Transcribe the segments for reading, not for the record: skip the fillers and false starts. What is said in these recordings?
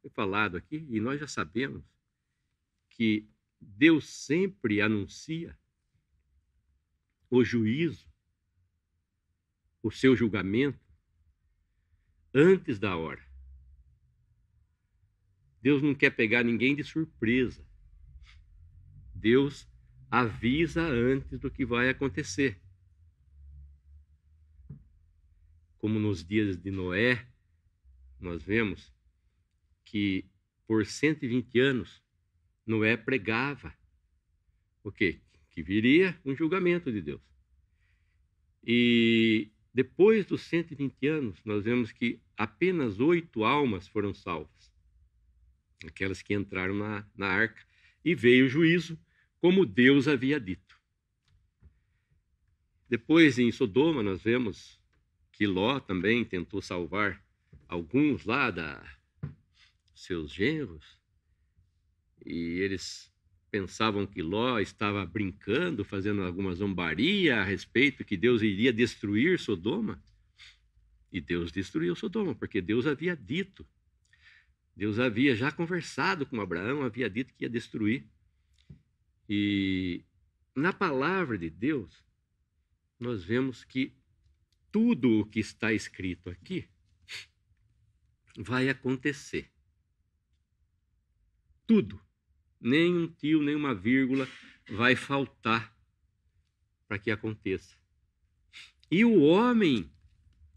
foi falado aqui, e nós já sabemos que Deus sempre anuncia o juízo, o seu julgamento, antes da hora. Deus não quer pegar ninguém de surpresa. Deus avisa antes do que vai acontecer. Como nos dias de Noé, nós vemos que por 120 anos Noé pregava o quê? Que viria um julgamento de Deus. E depois dos 120 anos, nós vemos que apenas 8 almas foram salvas, aquelas que entraram na arca, e veio o juízo, como Deus havia dito. Depois, em Sodoma, nós vemos que Ló também tentou salvar alguns lá seus genros, e eles pensavam que Ló estava brincando, fazendo alguma zombaria a respeito que Deus iria destruir Sodoma. E Deus destruiu Sodoma, porque Deus havia dito. Deus havia já conversado com Abraão, havia dito que ia destruir. E na palavra de Deus, nós vemos que tudo o que está escrito aqui vai acontecer. Tudo. Nem um tio, nem uma vírgula vai faltar para que aconteça. E o homem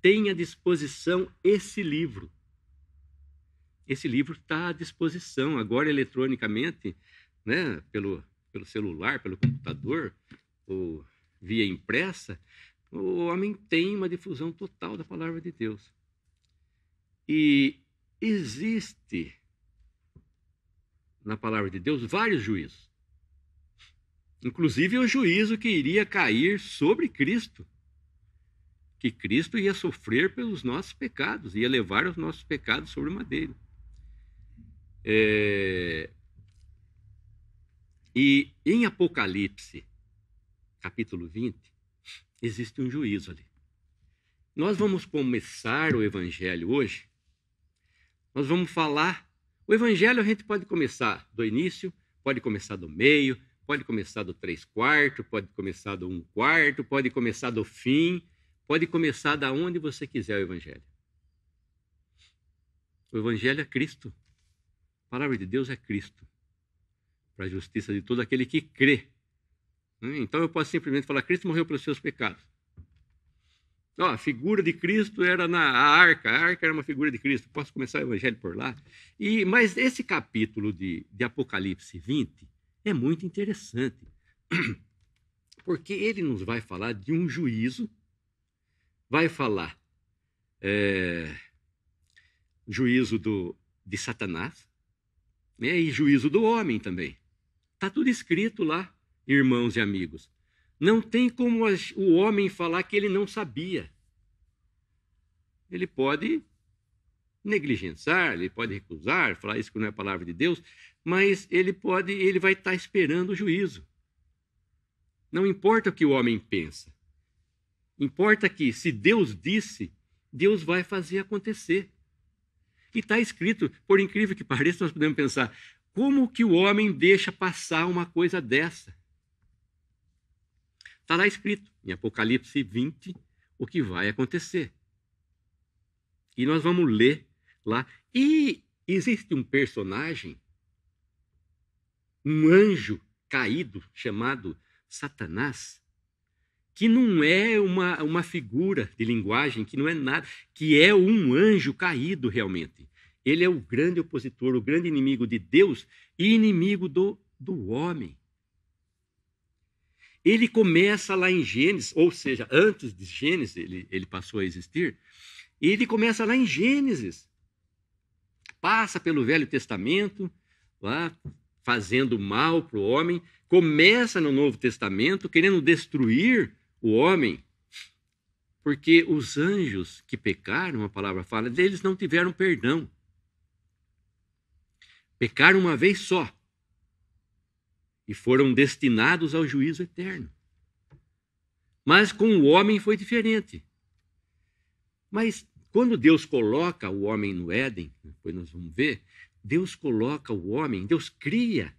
tem à disposição esse livro. Esse livro está à disposição, agora eletronicamente, né, pelo celular, pelo computador, ou via impressa. O homem tem uma difusão total da palavra de Deus. E existe na palavra de Deus vários juízos. Inclusive o juízo que iria cair sobre Cristo. Que Cristo ia sofrer pelos nossos pecados, ia levar os nossos pecados sobre o madeiro. E em Apocalipse, capítulo 20, existe um juízo ali. Nós vamos começar o evangelho hoje. Nós vamos falar. O evangelho a gente pode começar do início, pode começar do meio, pode começar do 3/4, pode começar do 1/4, pode começar do fim, pode começar da onde você quiser o evangelho. O evangelho é Cristo. A palavra de Deus é Cristo, para a justiça de todo aquele que crê. Então eu posso simplesmente falar: Cristo morreu pelos seus pecados. A figura de Cristo era a arca era uma figura de Cristo. Posso começar o evangelho por lá? Mas esse capítulo de Apocalipse 20 é muito interessante, porque ele nos vai falar de um juízo, vai falar juízo de Satanás, né, e juízo do homem também. Está tudo escrito lá, irmãos e amigos. Não tem como o homem falar que ele não sabia. Ele pode negligenciar, ele pode recusar, falar isso que não é a palavra de Deus, mas ele vai estar esperando o juízo. Não importa o que o homem pensa. Importa que, se Deus disse, Deus vai fazer acontecer. E está escrito, por incrível que pareça, nós podemos pensar: como que o homem deixa passar uma coisa dessa? Está lá escrito, em Apocalipse 20, o que vai acontecer. E nós vamos ler lá. E existe um personagem, um anjo caído, chamado Satanás, que não é uma figura de linguagem, que não é nada, que é um anjo caído realmente. Ele é o grande opositor, o grande inimigo de Deus e inimigo do homem. Ele começa lá em Gênesis, ou seja, antes de Gênesis ele passou a existir. Ele começa lá em Gênesis. Passa pelo Velho Testamento, lá, fazendo mal para o homem. Começa no Novo Testamento, querendo destruir o homem. Porque os anjos que pecaram, a palavra fala, eles não tiveram perdão. Pecaram uma vez só. E foram destinados ao juízo eterno. Mas com o homem foi diferente. Mas quando Deus coloca o homem no Éden, depois nós vamos ver, Deus coloca o homem, Deus cria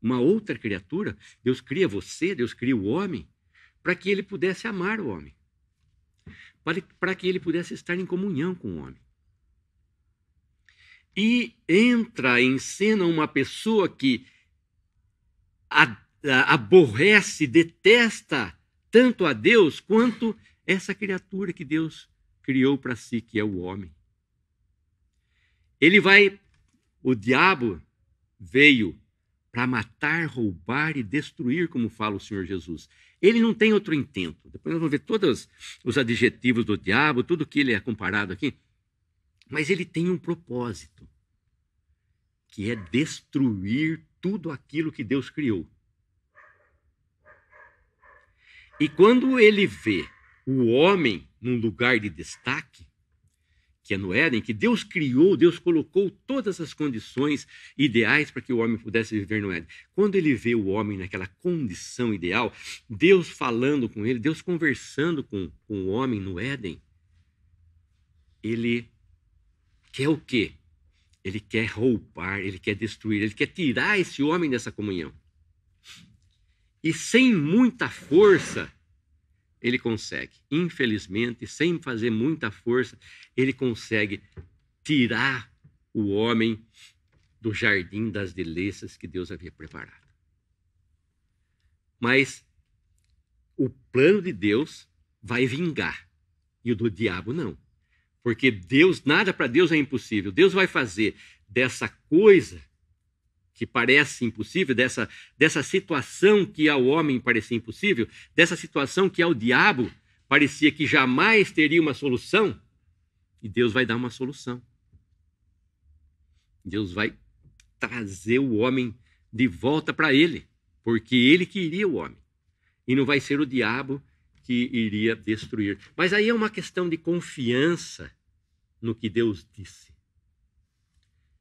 uma outra criatura, Deus cria você, Deus cria o homem, para que ele pudesse amar o homem, para que ele pudesse estar em comunhão com o homem. E entra em cena uma pessoa que aborrece, detesta tanto a Deus quanto essa criatura que Deus criou para si, que é o homem. O diabo veio para matar, roubar e destruir, como fala o Senhor Jesus. Ele não tem outro intento. Depois nós vamos ver todos os adjetivos do diabo, tudo que ele é comparado aqui. Mas ele tem um propósito, que é destruir tudo aquilo que Deus criou. E quando ele vê o homem num lugar de destaque, que é no Éden, que Deus criou, Deus colocou todas as condições ideais para que o homem pudesse viver no Éden. Quando ele vê o homem naquela condição ideal, Deus falando com ele, Deus conversando com o homem no Éden, ele quer o quê? Ele quer roubar, ele quer destruir, ele quer tirar esse homem dessa comunhão. E sem muita força, ele consegue. Infelizmente, sem fazer muita força, ele consegue tirar o homem do jardim das delícias que Deus havia preparado. Mas o plano de Deus vai vingar, e o do diabo não. Porque Deus, nada para Deus é impossível. Deus vai fazer dessa coisa que parece impossível, dessa situação que ao homem parecia impossível, dessa situação que ao diabo parecia que jamais teria uma solução, e Deus vai dar uma solução. Deus vai trazer o homem de volta para ele, porque ele queria o homem. E não vai ser o diabo que iria destruir. Mas aí é uma questão de confiança no que Deus disse.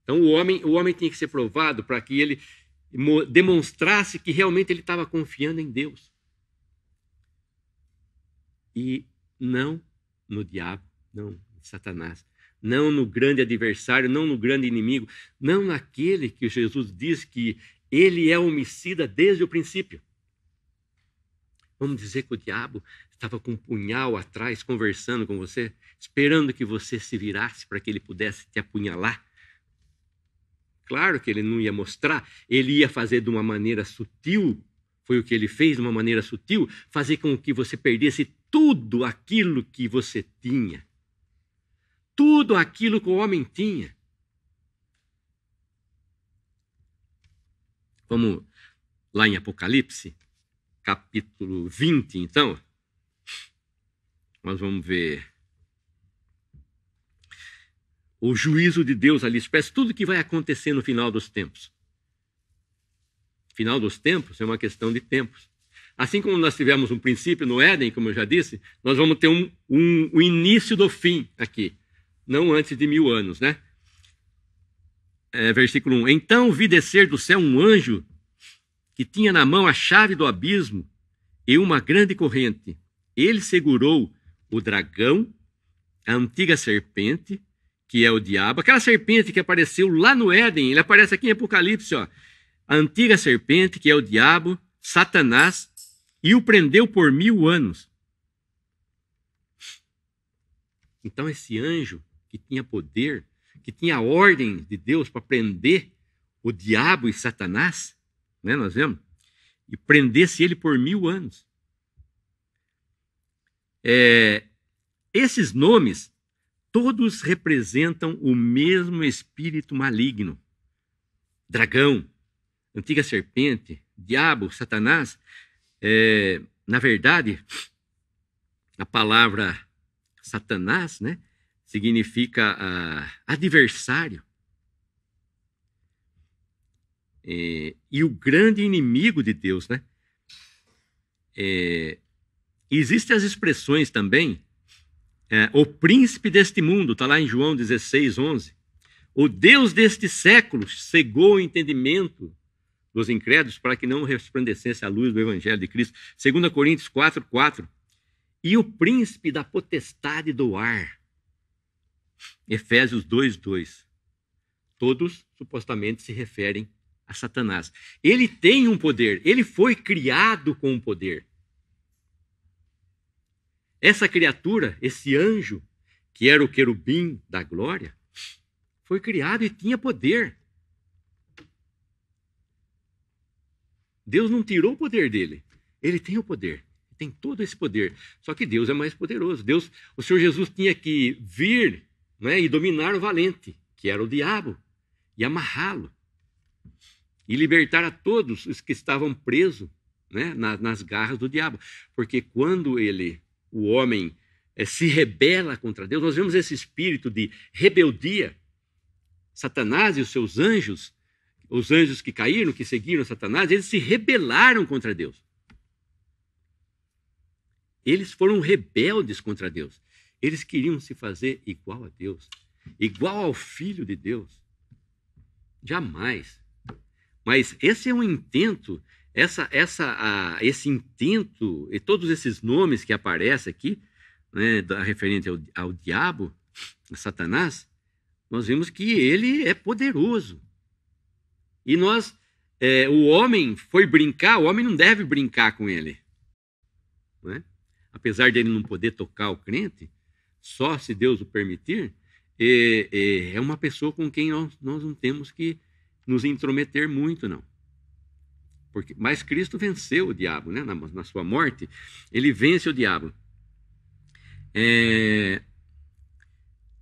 Então o homem tinha que ser provado para que ele demonstrasse que realmente ele estava confiando em Deus. E não no diabo, não em Satanás, não no grande adversário, não no grande inimigo, não naquele que Jesus diz que ele é homicida desde o princípio. Vamos dizer que o diabo estava com um punhal atrás, conversando com você, esperando que você se virasse para que ele pudesse te apunhalar. Claro que ele não ia mostrar, ele ia fazer de uma maneira sutil, foi o que ele fez de uma maneira sutil, fazer com que você perdesse tudo aquilo que você tinha. Tudo aquilo que o homem tinha. Vamos lá em Apocalipse, capítulo 20, então. Nós vamos ver o juízo de Deus ali, expressa tudo o que vai acontecer no final dos tempos. Final dos tempos é uma questão de tempos. Assim como nós tivemos um princípio no Éden, como eu já disse, nós vamos ter o início do fim aqui, não antes de 1000 anos, né? Versículo 1. Então vi descer do céu um anjo que tinha na mão a chave do abismo e uma grande corrente. Ele segurou o dragão, a antiga serpente, que é o diabo, aquela serpente que apareceu lá no Éden, ele aparece aqui em Apocalipse, ó. A antiga serpente, que é o diabo, Satanás, e o prendeu por 1000 anos. Então esse anjo que tinha poder, que tinha a ordem de Deus para prender o diabo e Satanás, né, nós vemos, e prendesse ele por 1000 anos. Esses nomes todos representam o mesmo espírito maligno. Dragão, antiga serpente, diabo, Satanás. Na verdade, a palavra Satanás, né, significa adversário. E o grande inimigo de Deus, né? Existem as expressões também. O príncipe deste mundo, está lá em João 16, 11. O Deus deste século cegou o entendimento dos incrédulos para que não resplandecesse a luz do evangelho de Cristo. 2 Coríntios 4, 4. E o príncipe da potestade do ar. Efésios 2, 2. todos supostamente se referem a Satanás. Ele tem um poder, ele foi criado com um poder. Essa criatura, esse anjo, que era o querubim da glória, foi criado e tinha poder. Deus não tirou o poder dele. Ele tem o poder. Tem todo esse poder. Só que Deus é mais poderoso. O Senhor Jesus tinha que vir, né, e dominar o valente, que era o diabo, e amarrá-lo. E libertar a todos os que estavam presos, né, nas garras do diabo. Porque quando o homem se rebela contra Deus, nós vemos esse espírito de rebeldia. Satanás e os seus anjos, os anjos que caíram, que seguiram Satanás, eles se rebelaram contra Deus. Eles foram rebeldes contra Deus. Eles queriam se fazer igual a Deus, igual ao Filho de Deus. Jamais. Mas esse é um intento, esse intento, e todos esses nomes que aparecem aqui, né, referente ao diabo, a Satanás, nós vemos que ele é poderoso. E o homem foi brincar, o homem não deve brincar com ele. Não é? Apesar dele não poder tocar o crente, só se Deus o permitir, é uma pessoa com quem nós não temos que nos intrometer muito, não. Mas Cristo venceu o diabo, né? Na sua morte, ele vence o diabo.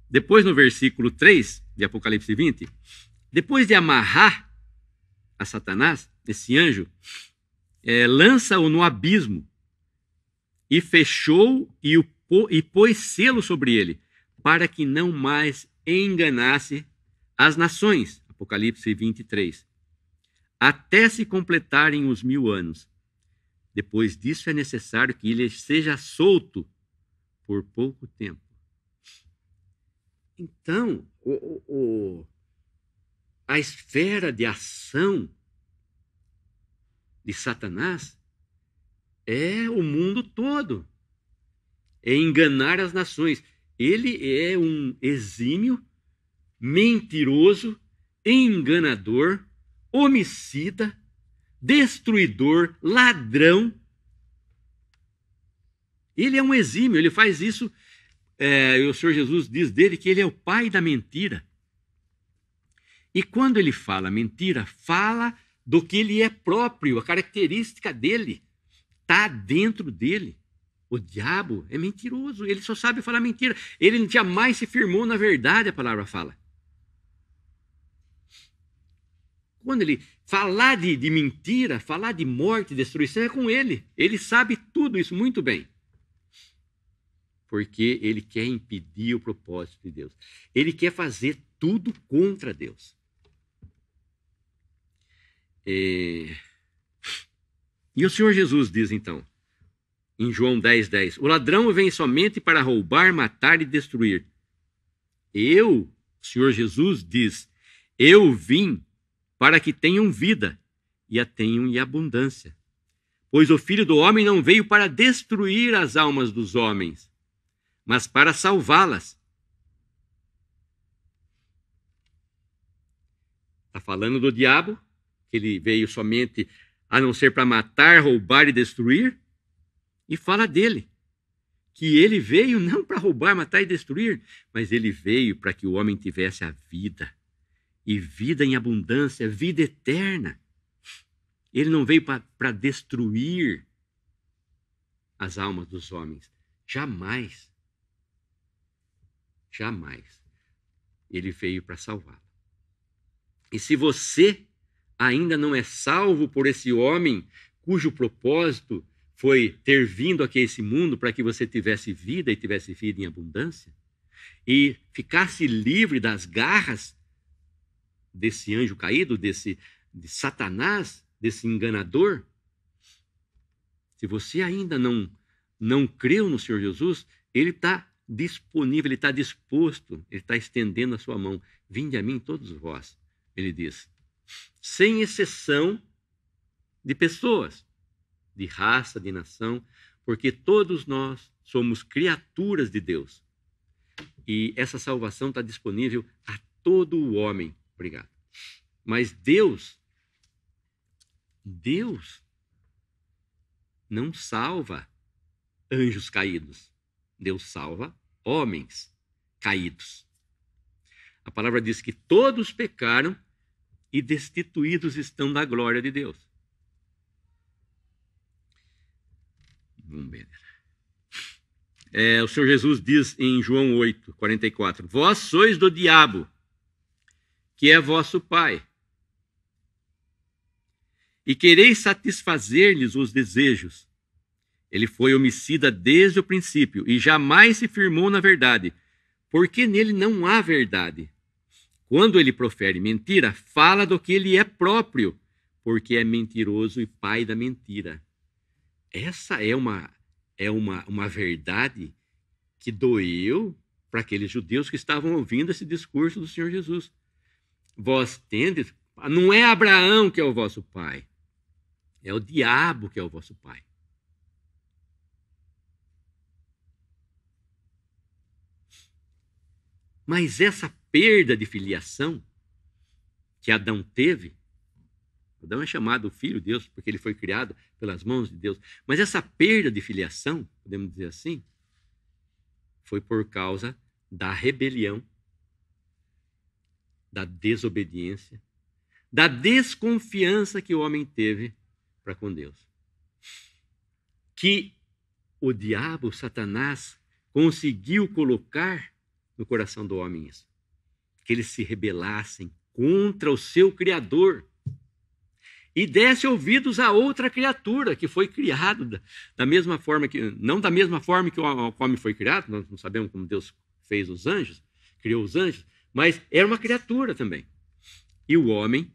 Depois, no versículo 3 de Apocalipse 20, depois de amarrar a Satanás, esse anjo, lança-o no abismo, e fechou e pôs selo sobre ele, para que não mais enganasse as nações. Apocalipse 23. Até se completarem os 1000 anos. Depois disso é necessário que ele seja solto por pouco tempo. Então, a esfera de ação de Satanás é o mundo todo. É enganar as nações. Ele é um exímio, mentiroso, enganador, homicida, destruidor, ladrão. Ele é um exímio, ele faz isso. O Senhor Jesus diz dele que ele é o pai da mentira. E quando ele fala mentira, fala do que ele é próprio, a característica dele. Está dentro dele. O diabo é mentiroso, ele só sabe falar mentira. Ele jamais se firmou na verdade, a palavra fala. Quando ele falar de mentira, falar de morte, destruição, é com ele. Ele sabe tudo isso muito bem. Porque ele quer impedir o propósito de Deus. Ele quer fazer tudo contra Deus. E o Senhor Jesus diz então, em João 10:10, o ladrão vem somente para roubar, matar e destruir. O Senhor Jesus diz, eu vim para que tenham vida e a tenham em abundância. Pois o Filho do Homem não veio para destruir as almas dos homens, mas para salvá-las. Está falando do diabo, que ele veio somente a não ser para matar, roubar e destruir, e fala dele, que ele veio não para roubar, matar e destruir, mas ele veio para que o homem tivesse a vida, e vida em abundância, vida eterna. Ele não veio para destruir as almas dos homens, jamais. Jamais. Ele veio para salvá-lo. E se você ainda não é salvo por esse homem cujo propósito foi ter vindo aqui a esse mundo para que você tivesse vida e tivesse vida em abundância, e ficasse livre das garras desse anjo caído, de Satanás, desse enganador, se você ainda não creu no Senhor Jesus, ele está disponível, ele está disposto, ele está estendendo a sua mão. Vinde a mim todos vós, ele diz, sem exceção de pessoas, de raça, de nação, porque todos nós somos criaturas de Deus. E essa salvação está disponível a todo o homem Obrigado. Mas Deus não salva anjos caídos. Deus salva homens caídos. A palavra diz que todos pecaram e destituídos estão da glória de Deus. Vamos ver. O Senhor Jesus diz em João 8, 44, vós sois do diabo, que é vosso pai, e quereis satisfazer-lhes os desejos. Ele foi homicida desde o princípio e jamais se firmou na verdade, porque nele não há verdade. Quando ele profere mentira, fala do que ele é próprio, porque é mentiroso e pai da mentira. Essa é uma verdade que doeu para aqueles judeus que estavam ouvindo esse discurso do Senhor Jesus. Vós tendes, não é Abraão que é o vosso pai, é o diabo que é o vosso pai. Mas essa perda de filiação que Adão teve, Adão é chamado filho de Deus porque ele foi criado pelas mãos de Deus, mas essa perda de filiação, podemos dizer assim, foi por causa da rebelião, da desobediência, da desconfiança que o homem teve para com Deus. Que o diabo, Satanás, conseguiu colocar no coração do homem isso. Que eles se rebelassem contra o seu Criador e desse ouvidos a outra criatura que foi criado da mesma forma que, não da mesma forma que o homem foi criado, nós não sabemos como Deus fez os anjos, criou os anjos, mas era uma criatura também. E o homem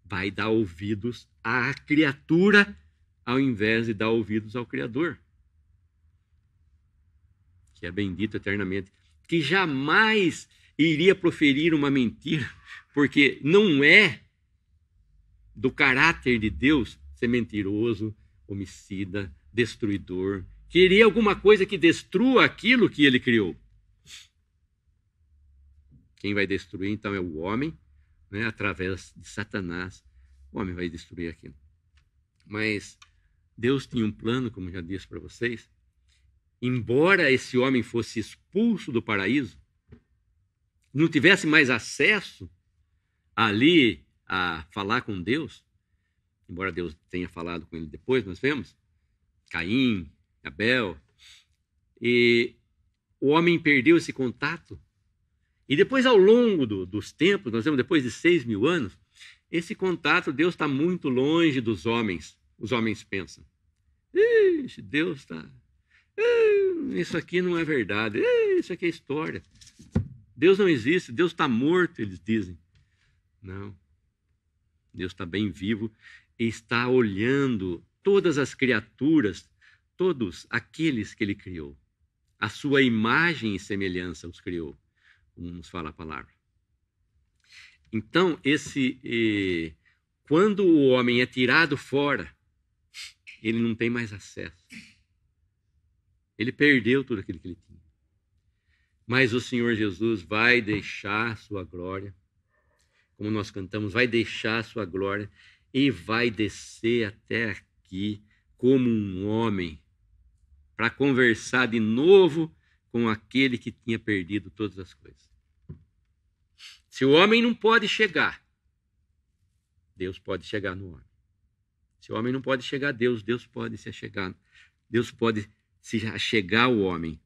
vai dar ouvidos à criatura ao invés de dar ouvidos ao Criador, que é bendito eternamente, que jamais iria proferir uma mentira, porque não é do caráter de Deus ser mentiroso, homicida, destruidor. Queria alguma coisa que destrua aquilo que ele criou. Quem vai destruir, então, é o homem, né? Através de Satanás. O homem vai destruir aquilo. Mas Deus tinha um plano, como já disse para vocês. Embora esse homem fosse expulso do paraíso, não tivesse mais acesso ali a falar com Deus, embora Deus tenha falado com ele depois, nós vemos, Caim, Abel, e o homem perdeu esse contato. E depois, ao longo dos tempos, nós vemos depois de 6.000 anos, esse contato, Deus está muito longe dos homens. Os homens pensam, ixi, Deus está... Isso aqui não é verdade, isso aqui é história. Deus não existe, Deus está morto, eles dizem. Não. Deus está bem vivo e está olhando todas as criaturas, todos aqueles que ele criou. A sua imagem e semelhança os criou, como nos fala a palavra. Então, quando o homem é tirado fora, ele não tem mais acesso. Ele perdeu tudo aquilo que ele tinha. Mas o Senhor Jesus vai deixar a sua glória, como nós cantamos, vai deixar a sua glória e vai descer até aqui como um homem para conversar de novo com aquele que tinha perdido todas as coisas. Se o homem não pode chegar, Deus pode chegar no homem. Se o homem não pode chegar a Deus, Deus pode se achegar. Deus pode se achegar ao homem.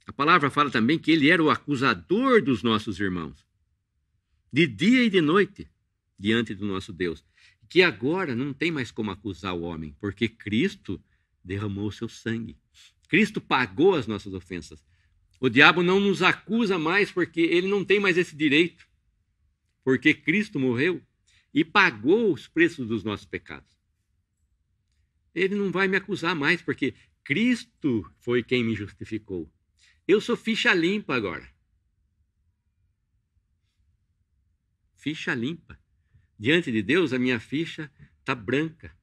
A palavra fala também que ele era o acusador dos nossos irmãos, de dia e de noite, diante do nosso Deus. Que agora não tem mais como acusar o homem, porque Cristo derramou o seu sangue. Cristo pagou as nossas ofensas. O diabo não nos acusa mais, porque ele não tem mais esse direito, porque Cristo morreu e pagou os preços dos nossos pecados. Ele não vai me acusar mais, porque Cristo foi quem me justificou. Eu sou ficha limpa agora. Ficha limpa. Diante de Deus, a minha ficha está branca.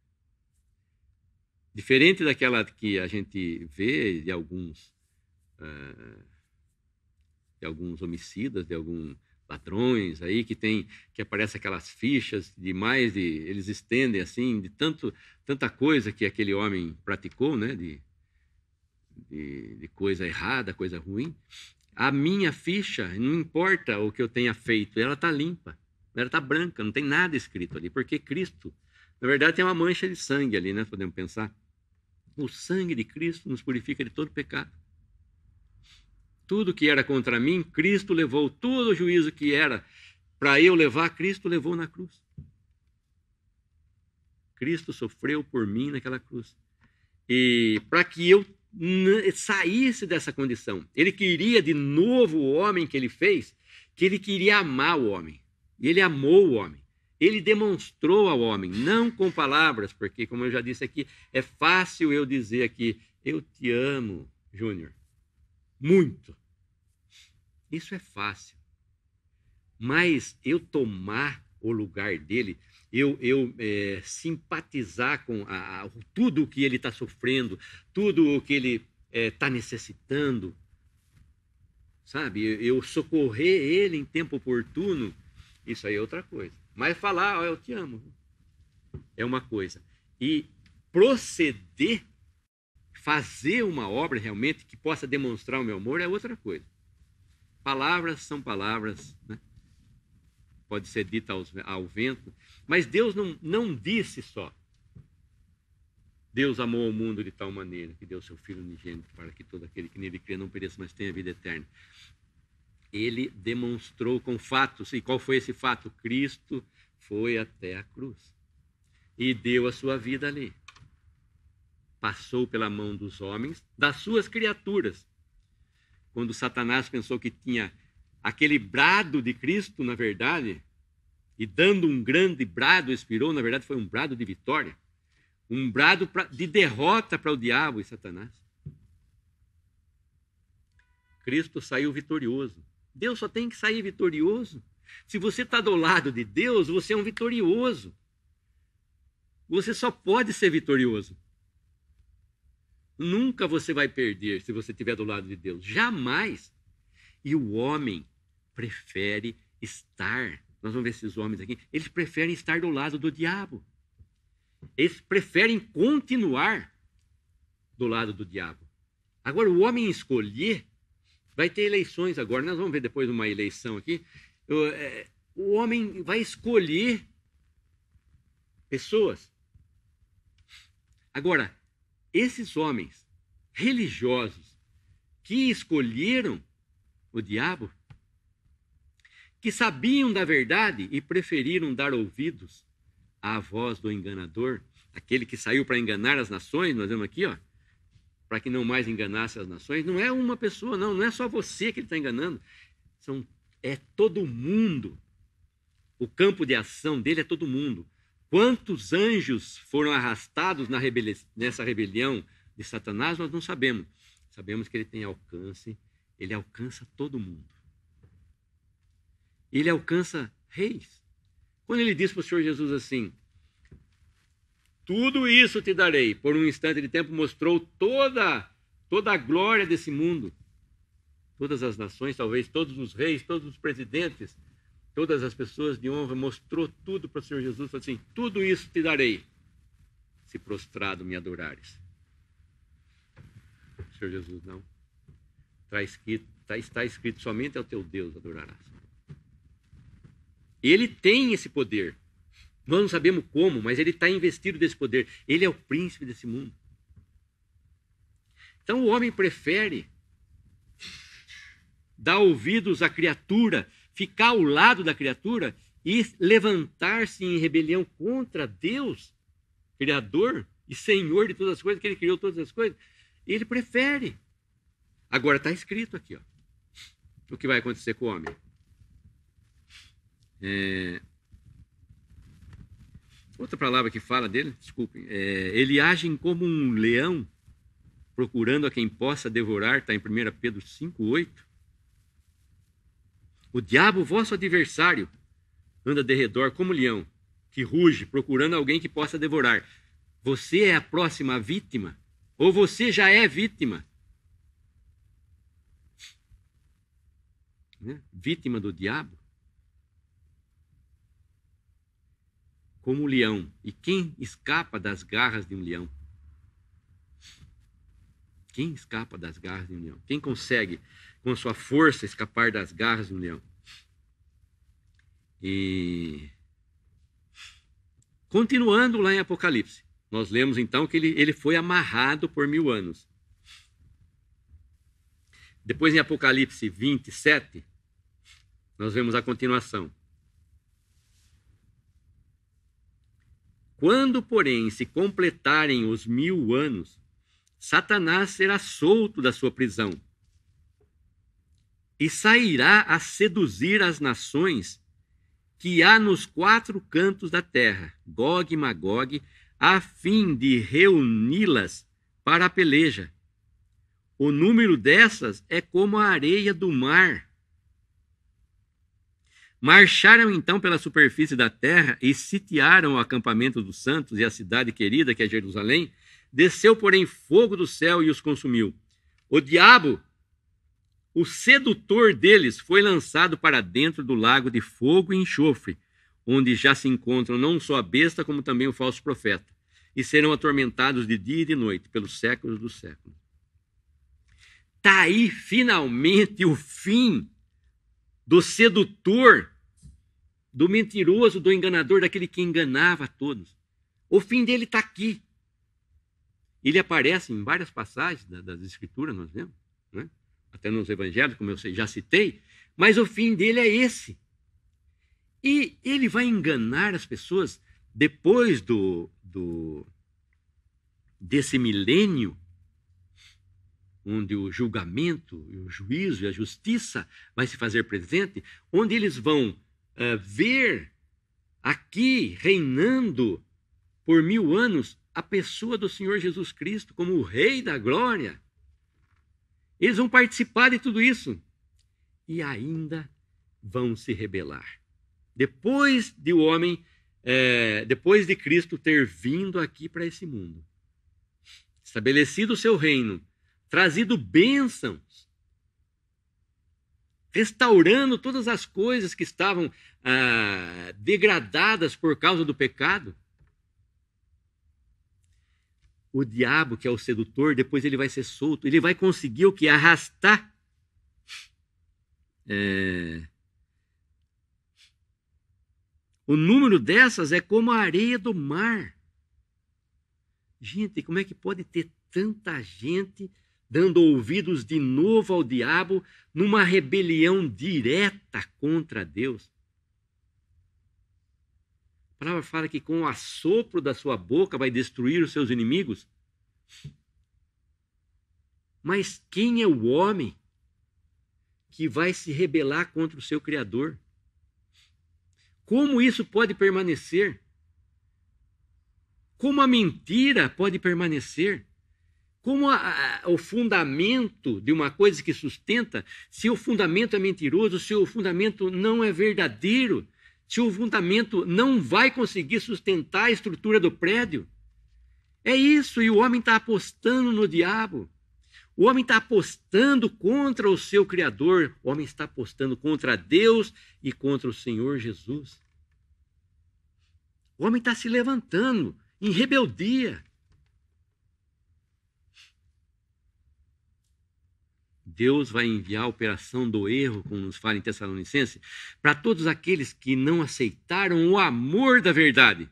Diferente daquela que a gente vê de alguns de alguns homicidas, de alguns ladrões aí que aparece aquelas fichas eles estendem assim de tanta coisa que aquele homem praticou, né, de coisa errada, coisa ruim. A minha ficha, não importa o que eu tenha feito, ela está limpa, ela está branca, não tem nada escrito ali, porque Cristo, na verdade, tem uma mancha de sangue ali, né? Podemos pensar. O sangue de Cristo nos purifica de todo pecado. Tudo que era contra mim, Cristo levou. Todo o juízo que era para eu levar, Cristo levou na cruz. Cristo sofreu por mim naquela cruz. E para que eu saísse dessa condição, ele queria de novo o homem que ele fez, que ele queria amar o homem. E ele amou o homem. Ele demonstrou ao homem, não com palavras, porque, como eu já disse aqui, é fácil eu dizer aqui, eu te amo, Júnior, muito. Isso é fácil. Mas eu tomar o lugar dele, eu simpatizar com tudo o que ele está sofrendo, tudo o que ele está necessitando, sabe? Eu socorrer ele em tempo oportuno, isso aí é outra coisa. Mas falar, eu te amo, é uma coisa. E proceder, fazer uma obra realmente que possa demonstrar o meu amor é outra coisa. Palavras são palavras, né? Pode ser dita ao vento, mas Deus não disse só. Deus amou o mundo de tal maneira que deu seu Filho unigênito para que todo aquele que nele crê não pereça, mas tenha vida eterna. Ele demonstrou com fatos. E qual foi esse fato? Cristo foi até a cruz e deu a sua vida ali. Passou pela mão dos homens, das suas criaturas. Quando Satanás pensou que tinha aquele brado de Cristo, na verdade, e dando um grande brado, expirou, na verdade foi um brado de vitória, um brado de derrota para o diabo e Satanás. Cristo saiu vitorioso. Deus só tem que sair vitorioso. Se você está do lado de Deus, você é um vitorioso. Você só pode ser vitorioso. Nunca você vai perder se você estiver do lado de Deus. Jamais. E o homem prefere estar, nós vamos ver esses homens aqui, eles preferem estar do lado do diabo. Eles preferem continuar do lado do diabo. Agora, o homem escolher, vai ter eleições agora, nós vamos ver depois uma eleição aqui, o homem vai escolher pessoas. Agora, esses homens religiosos que escolheram o diabo, que sabiam da verdade e preferiram dar ouvidos à voz do enganador, aquele que saiu para enganar as nações, nós vemos aqui, para que não mais enganasse as nações, não é uma pessoa, não é só você que ele está enganando, é todo mundo. O campo de ação dele é todo mundo. Quantos anjos foram arrastados nessa rebelião de Satanás, nós não sabemos. Sabemos que ele tem alcance, ele alcança todo mundo. Ele alcança reis. Quando ele diz para o Senhor Jesus assim, tudo isso te darei, por um instante de tempo mostrou toda a glória desse mundo. Todas as nações, talvez todos os reis, todos os presidentes, todas as pessoas de honra, mostrou tudo para o Senhor Jesus, falou assim, tudo isso te darei, se prostrado me adorares. O Senhor Jesus, não. Está escrito, somente ao teu Deus adorarás. Ele tem esse poder. Nós não sabemos como, mas ele está investido desse poder. Ele é o príncipe desse mundo. Então o homem prefere dar ouvidos à criatura, ficar ao lado da criatura e levantar-se em rebelião contra Deus, Criador e Senhor de todas as coisas, que ele criou todas as coisas. Ele prefere. Agora está escrito aqui, o que vai acontecer com o homem. Outra palavra que fala dele, desculpem, ele age como um leão, procurando a quem possa devorar, está em 1 Pedro 5,8. O diabo, vosso adversário, anda de redor como leão, que ruge, procurando alguém que possa devorar. Você é a próxima vítima, ou você já é vítima. né? Vítima do diabo, como o leão. E quem escapa das garras de um leão? Quem escapa das garras de um leão? Quem consegue, com a sua força, escapar das garras de um leão? E continuando lá em Apocalipse, nós lemos então que ele foi amarrado por 1000 anos. Depois em Apocalipse 27, nós vemos a continuação. Quando, porém, se completarem os 1000 anos, Satanás será solto da sua prisão e sairá a seduzir as nações que há nos 4 cantos da terra, Gog e Magog, a fim de reuni-las para a peleja. O número dessas é como a areia do mar. Marcharam então pela superfície da terra e sitiaram o acampamento dos santos e a cidade querida, que é Jerusalém. Desceu, porém, fogo do céu e os consumiu. O diabo, o sedutor deles, foi lançado para dentro do lago de fogo e enxofre, onde já se encontram não só a besta, como também o falso profeta, e serão atormentados de dia e de noite, pelos séculos dos séculos. Está aí, finalmente, o fim do sedutor, do mentiroso, do enganador, daquele que enganava a todos. O fim dele está aqui. Ele aparece em várias passagens das Escrituras, nós vemos, né? Até nos Evangelhos, como eu já citei, mas o fim dele é esse. E ele vai enganar as pessoas depois desse milênio, onde o julgamento, o juízo e a justiça vai se fazer presente, onde eles vão ver aqui reinando por 1000 anos a pessoa do Senhor Jesus Cristo como o Rei da Glória. Eles vão participar de tudo isso e ainda vão se rebelar. Depois de o homem, depois de Cristo ter vindo aqui para esse mundo, estabelecido o seu reino, trazido bênçãos, restaurando todas as coisas que estavam degradadas por causa do pecado. O diabo, que é o sedutor, depois ele vai ser solto, ele vai conseguir o que? Arrastar o número dessas é como a areia do mar. Gente, como é que pode ter tanta gente dando ouvidos de novo ao diabo numa rebelião direta contra Deus? A palavra fala que com o assopro da sua boca vai destruir os seus inimigos. Mas quem é o homem que vai se rebelar contra o seu Criador? Como isso pode permanecer? Como a mentira pode permanecer? Como o fundamento de uma coisa que sustenta, se o fundamento é mentiroso, se o fundamento não é verdadeiro, se o fundamento não vai conseguir sustentar a estrutura do prédio? É isso, e o homem está apostando no diabo. O homem está apostando contra o seu Criador. O homem está apostando contra Deus e contra o Senhor Jesus. O homem está se levantando em rebeldia. Deus vai enviar a operação do erro, como nos fala em Tessalonicenses, para todos aqueles que não aceitaram o amor da verdade.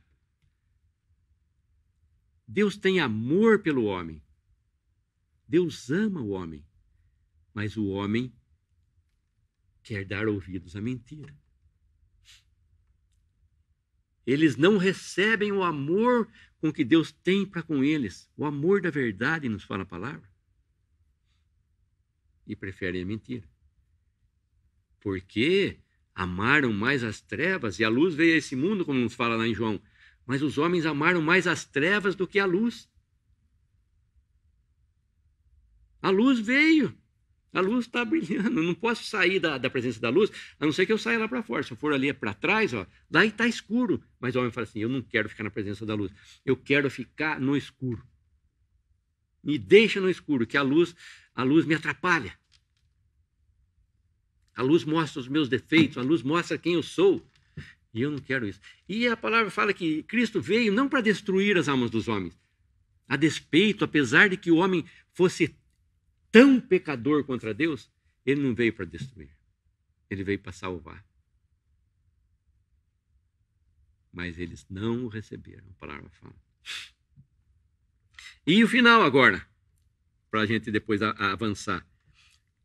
Deus tem amor pelo homem. Deus ama o homem, mas o homem quer dar ouvidos à mentira. Eles não recebem o amor com que Deus tem para com eles, o amor da verdade, nos fala a palavra, e preferem a mentira. Porque amaram mais as trevas, e a luz veio a esse mundo, como nos fala lá em João, mas os homens amaram mais as trevas do que a luz. A luz veio, a luz está brilhando. Eu não posso sair da presença da luz, a não ser que eu saia lá para fora. Se eu for ali para trás, lá está escuro. Mas o homem fala assim: eu não quero ficar na presença da luz, eu quero ficar no escuro. Me deixa no escuro, que a luz me atrapalha. A luz mostra os meus defeitos, a luz mostra quem eu sou. E eu não quero isso. E a palavra fala que Cristo veio não para destruir as almas dos homens. A despeito, apesar de que o homem fosse tão pecador contra Deus, ele não veio para destruir. Ele veio para salvar. Mas eles não o receberam, a palavra fala. E o final agora, para a gente depois avançar.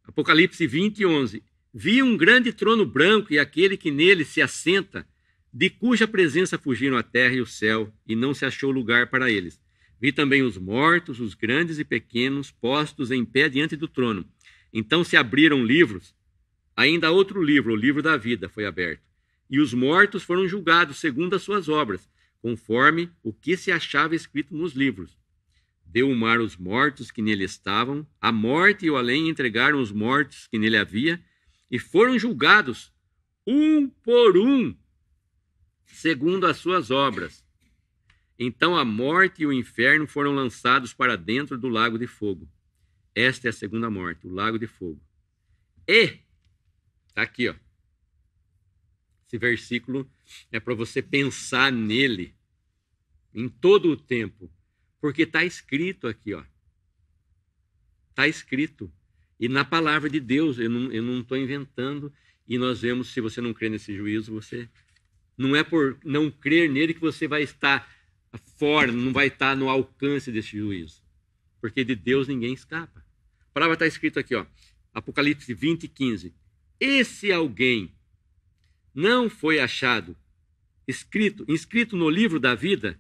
Apocalipse 20, 11. Vi um grande trono branco e aquele que nele se assenta, de cuja presença fugiram a terra e o céu, e não se achou lugar para eles. Vi também os mortos, os grandes e pequenos, postos em pé diante do trono. Então se abriram livros. Ainda outro livro, o livro da vida, foi aberto. E os mortos foram julgados segundo as suas obras, conforme o que se achava escrito nos livros. Deu o mar os mortos que nele estavam, a morte e o além entregaram os mortos que nele havia, e foram julgados, um por um, segundo as suas obras. Então a morte e o inferno foram lançados para dentro do lago de fogo. Esta é a segunda morte, o lago de fogo. E, está aqui, ó. Esse versículo é para você pensar nele em todo o tempo, porque está escrito aqui, ó. Está escrito. E na palavra de Deus, eu não estou inventando, e nós vemos, se você não crê nesse juízo, você não é por não crer nele que você vai estar fora, não vai estar no alcance desse juízo. Porque de Deus ninguém escapa. A palavra está escrito aqui, ó, Apocalipse 20, 15. Esse alguém não foi achado, inscrito no livro da vida,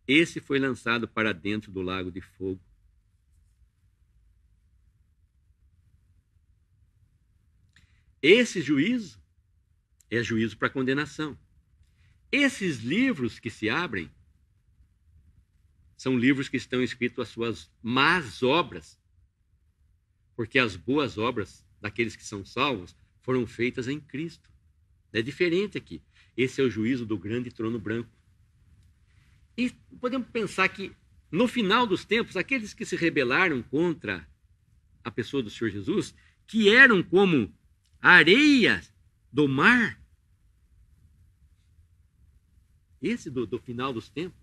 esse foi lançado para dentro do lago de fogo. Esse juízo é juízo para condenação. Esses livros que se abrem são livros que estão escritos as suas más obras, porque as boas obras daqueles que são salvos foram feitas em Cristo. É diferente aqui. Esse é o juízo do grande trono branco. E podemos pensar que, no final dos tempos, aqueles que se rebelaram contra a pessoa do Senhor Jesus, que eram como areia do mar, esse do final dos tempos,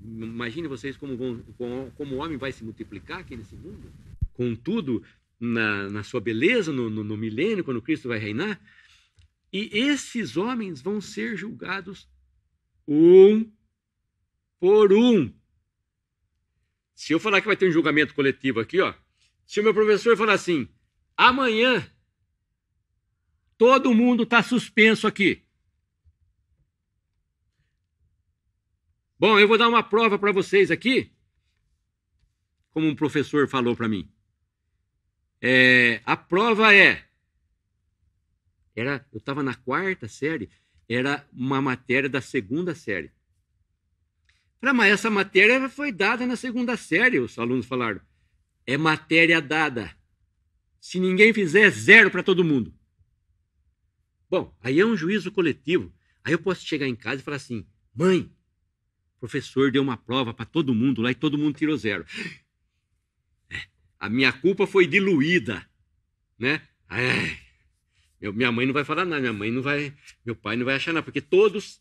imagine vocês como o homem vai se multiplicar aqui nesse mundo, contudo, na sua beleza, no milênio, quando Cristo vai reinar, e esses homens vão ser julgados um por um. Se eu falar que vai ter um julgamento coletivo aqui, ó, se o meu professor falar assim, amanhã todo mundo está suspenso aqui. Bom, eu vou dar uma prova para vocês aqui, como um professor falou para mim. A prova eu estava na 4ª série, era uma matéria da 2ª série. Mas essa matéria foi dada na 2ª série, os alunos falaram. É matéria dada. Se ninguém fizer, 0 para todo mundo. Bom, aí é um juízo coletivo. Aí eu posso chegar em casa e falar assim, mãe, o professor deu uma prova para todo mundo lá e todo mundo tirou 0. A minha culpa foi diluída, né? Minha mãe não vai falar nada, meu pai não vai achar nada, porque todos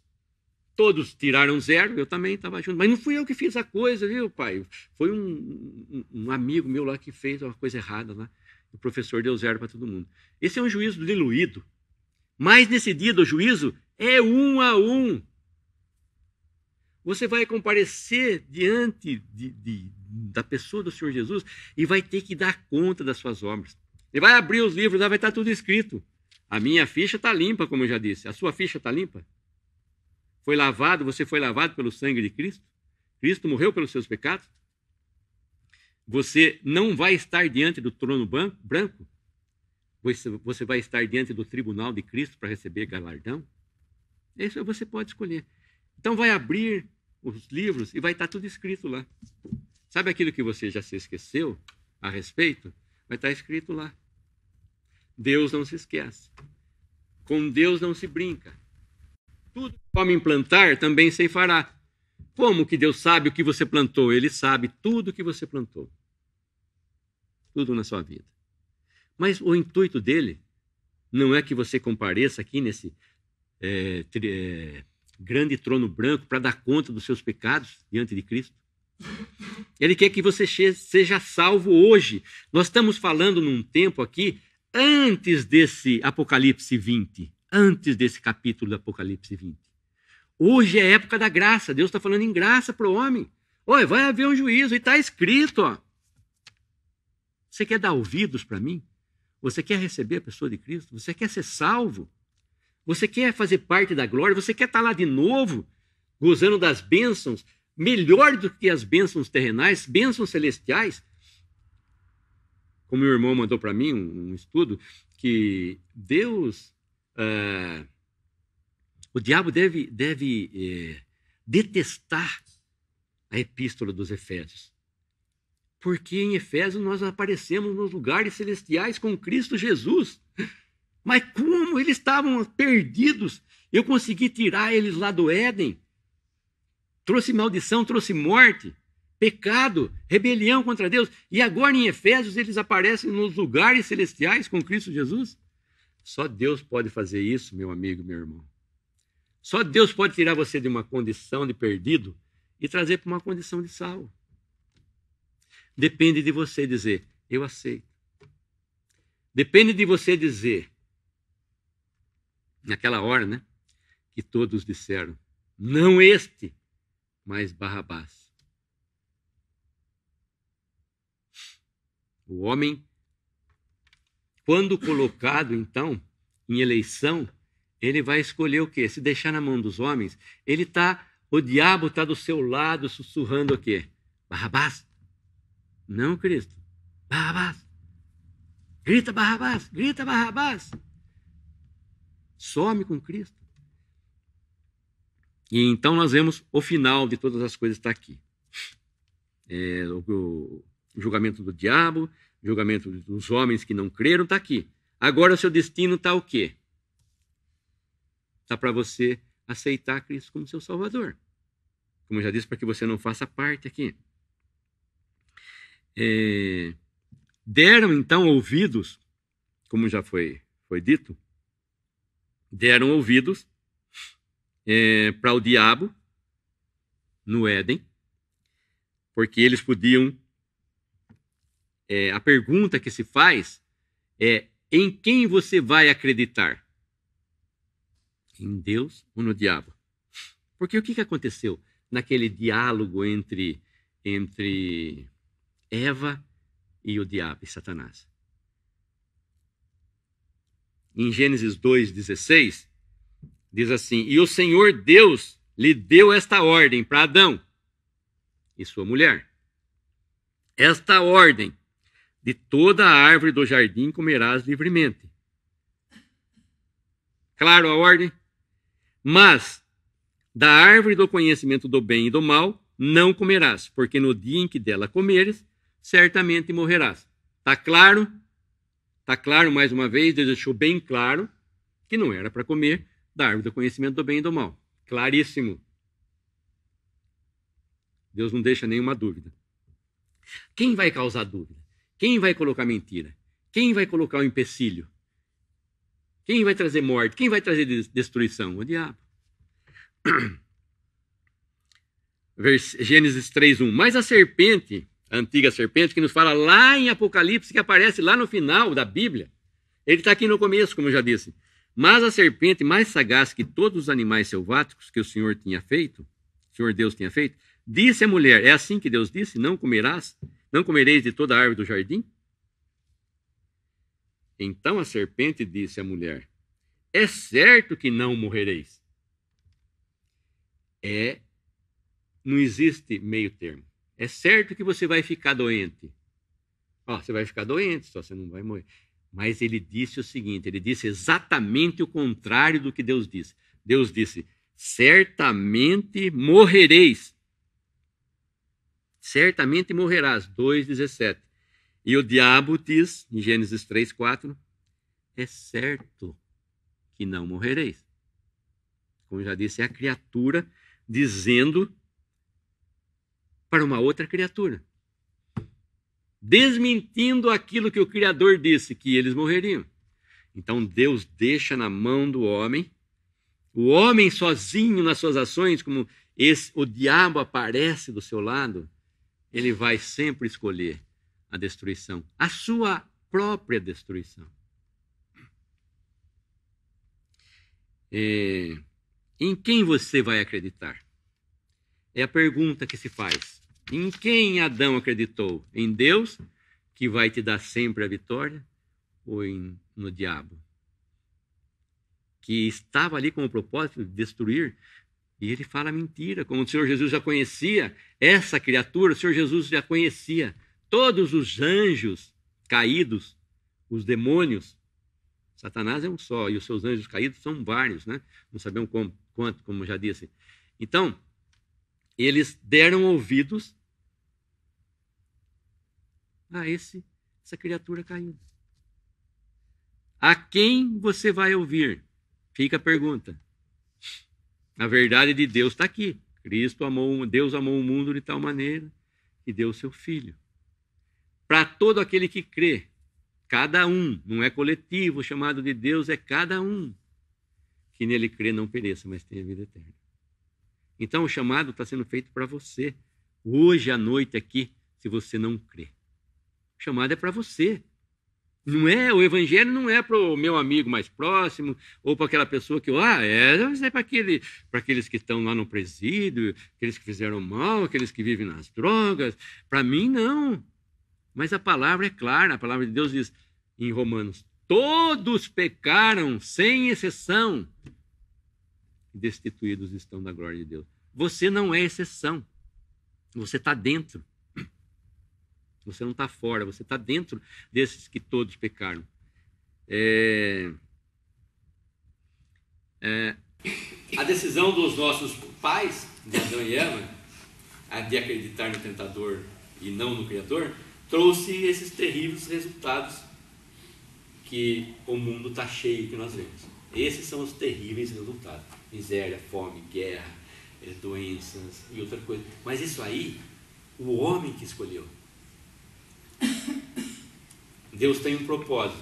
tiraram 0, eu também estava junto. Mas não fui eu que fiz a coisa, viu, pai? Foi um amigo meu lá que fez uma coisa errada lá. O professor deu 0 para todo mundo. Esse é um juízo diluído. Mas nesse dia do juízo é 1 a 1. Você vai comparecer diante da pessoa do Senhor Jesus e vai ter que dar conta das suas obras. Ele vai abrir os livros, lá vai estar tudo escrito. A minha ficha está limpa, como eu já disse. A sua ficha está limpa? Você foi lavado pelo sangue de Cristo? Cristo morreu pelos seus pecados? Você não vai estar diante do trono branco? Você vai estar diante do tribunal de Cristo para receber galardão? Isso você pode escolher. Então vai abrir os livros e vai estar tudo escrito lá. Sabe aquilo que você já se esqueceu a respeito? Vai estar escrito lá. Deus não se esquece. Com Deus não se brinca. Tudo que o homem plantar também ceifará. Como que Deus sabe o que você plantou? Ele sabe tudo o que você plantou. Tudo na sua vida. Mas o intuito dele não é que você compareça aqui nesse grande trono branco para dar conta dos seus pecados diante de Cristo. Ele quer que você seja salvo hoje. Nós estamos falando num tempo aqui antes desse Apocalipse 20, antes desse capítulo do Apocalipse 20. Hoje é a época da graça. Deus está falando em graça para o homem. Olha, vai haver um juízo e está escrito. Ó. Você quer dar ouvidos para mim? Você quer receber a pessoa de Cristo? Você quer ser salvo? Você quer fazer parte da glória? Você quer estar lá de novo, gozando das bênçãos, melhor do que as bênçãos terrenais, bênçãos celestiais? Como meu irmão mandou para mim um estudo, que Deus, o diabo deve detestar a epístola dos Efésios. Porque em Efésios nós aparecemos nos lugares celestiais com Cristo Jesus. Mas como eles estavam perdidos, eu consegui tirar eles lá do Éden. Trouxe maldição, trouxe morte, pecado, rebelião contra Deus. E agora em Efésios eles aparecem nos lugares celestiais com Cristo Jesus. Só Deus pode fazer isso, meu amigo, meu irmão. Só Deus pode tirar você de uma condição de perdido e trazer para uma condição de salvo. Depende de você dizer, eu aceito. Depende de você dizer, naquela hora, né, que todos disseram, não este, mas Barrabás. O homem, quando colocado, então, em eleição, ele vai escolher o quê? Se deixar na mão dos homens, o diabo está do seu lado sussurrando o quê? Barrabás. Não, Cristo. Barrabás. Grita Barrabás, grita Barrabás. Some com Cristo. E então nós vemos o final de todas as coisas está aqui. O julgamento do diabo, o julgamento dos homens que não creram está aqui. Agora o seu destino está o quê? Está para você aceitar Cristo como seu Salvador. Como eu já disse, para que você não faça parte aqui. Deram então ouvidos, como já foi dito, deram ouvidos para o diabo no Éden, porque eles podiam. A pergunta que se faz é: em quem você vai acreditar? Em Deus ou no diabo? Porque o que aconteceu naquele diálogo entre Eva e o diabo e Satanás? Em Gênesis 2,16, diz assim: e o Senhor Deus lhe deu esta ordem para Adão e sua mulher. Esta ordem: de toda a árvore do jardim comerás livremente. Claro a ordem? Mas da árvore do conhecimento do bem e do mal não comerás, porque no dia em que dela comeres, certamente morrerás. Está claro? Está claro, mais uma vez, Deus deixou bem claro que não era para comer da árvore do conhecimento do bem e do mal. Claríssimo. Deus não deixa nenhuma dúvida. Quem vai causar dúvida? Quem vai colocar mentira? Quem vai colocar o empecilho? Quem vai trazer morte? Quem vai trazer destruição? O diabo. Gênesis 3:1. Mas a serpente, a antiga serpente, que nos fala lá em Apocalipse, que aparece lá no final da Bíblia, ele está aqui no começo, como eu já disse. Mas a serpente, mais sagaz que todos os animais selváticos que o Senhor tinha feito, o Senhor Deus tinha feito, disse à mulher: é assim que Deus disse, não comereis de toda a árvore do jardim? Então a serpente disse à mulher: é certo que não morrereis. Não existe meio termo. É certo que você vai ficar doente. Você vai ficar doente, só você não vai morrer. Mas ele disse o seguinte, ele disse exatamente o contrário do que Deus disse. Deus disse: certamente morrereis. Certamente morrerás. 2,17. E o diabo diz, em Gênesis 3:4, é certo que não morrereis. Como já disse, é a criatura dizendo para uma outra criatura, desmentindo aquilo que o Criador disse, que eles morreriam. Então Deus deixa na mão do homem, o homem sozinho nas suas ações, como o diabo aparece do seu lado, ele vai sempre escolher a destruição, a sua própria destruição. Em quem você vai acreditar? É a pergunta que se faz. Em quem Adão acreditou? Em Deus, que vai te dar sempre a vitória? Ou no diabo? Que estava ali com o propósito de destruir? E ele fala mentira, como o Senhor Jesus já conhecia essa criatura, o Senhor Jesus já conhecia todos os anjos caídos, os demônios. Satanás é um só, e os seus anjos caídos são vários, né? Não sabemos quanto, como já disse. Então, eles deram ouvidos a essa criatura caída. A quem você vai ouvir? Fica a pergunta. A verdade de Deus está aqui. Deus amou o mundo de tal maneira que deu o seu Filho. Para todo aquele que crê, cada um, não é coletivo, o chamado de Deus é cada um, que nele crê não pereça, mas tenha vida eterna. Então o chamado está sendo feito para você, hoje à noite aqui, se você não crê. O chamado é para você. Não é, o evangelho não é para o meu amigo mais próximo, ou para aquela pessoa que, é para aqueles que estão lá no presídio, aqueles que fizeram mal, aqueles que vivem nas drogas. Para mim, não. Mas a palavra é clara, a palavra de Deus diz em Romanos, todos pecaram, sem exceção, destituídos estão da glória de Deus. Você não é exceção, você está dentro. Você não está fora, você está dentro desses que todos pecaram. A decisão dos nossos pais, de Adão e Eva, de acreditar no tentador e não no Criador, trouxe esses terríveis resultados que o mundo está cheio que nós vemos. Esses são os terríveis resultados. Miséria, fome, guerra, doenças e outra coisa. Mas isso aí, o homem que escolheu. Deus tem um propósito.